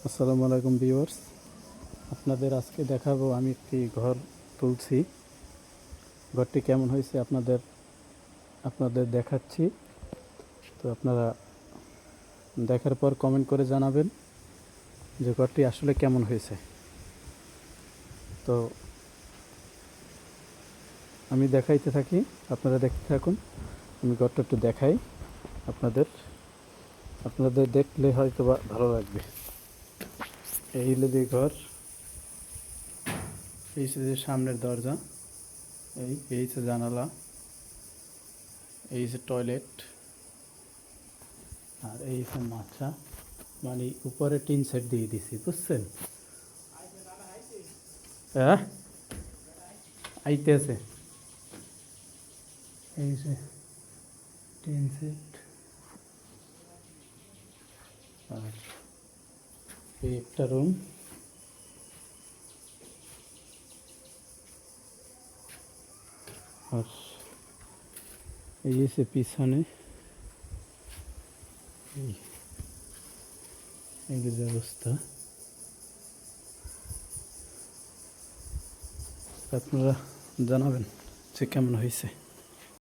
আসসালামু আলাইকুম ভিউয়ার্স, আপনাদের আজকে দেখাবো আমি একটি ঘর তুলছি। ঘরটি কেমন হয়েছে আপনাদের দেখাচ্ছি। তো আপনারা দেখার পর কমেন্ট করে জানাবেন যে ঘরটি আসলে কেমন হয়েছে। তো আমি দেখাইতে থাকি, আপনারা দেখতে থাকুন। আমি ঘরটা একটু দেখাই আপনাদের আপনাদের দেখলে হয়তো বা ভালো লাগবে। এই হলো যে ঘর, এই যে সামনের দরজা, এই যে জানালা, এই যে টয়লেট, আর এই যে মাছা, মানে উপরে টিন সেট দিয়ে দিছি, বুঝছেন? হ্যাঁ, আইতেছে। এই যে টিন সেট, আর এই একটা রুম, আর এই যে পিছনে এই এই যে ব্যবস্থা। আপনারা জানাবেন যে কেমন হয়েছে।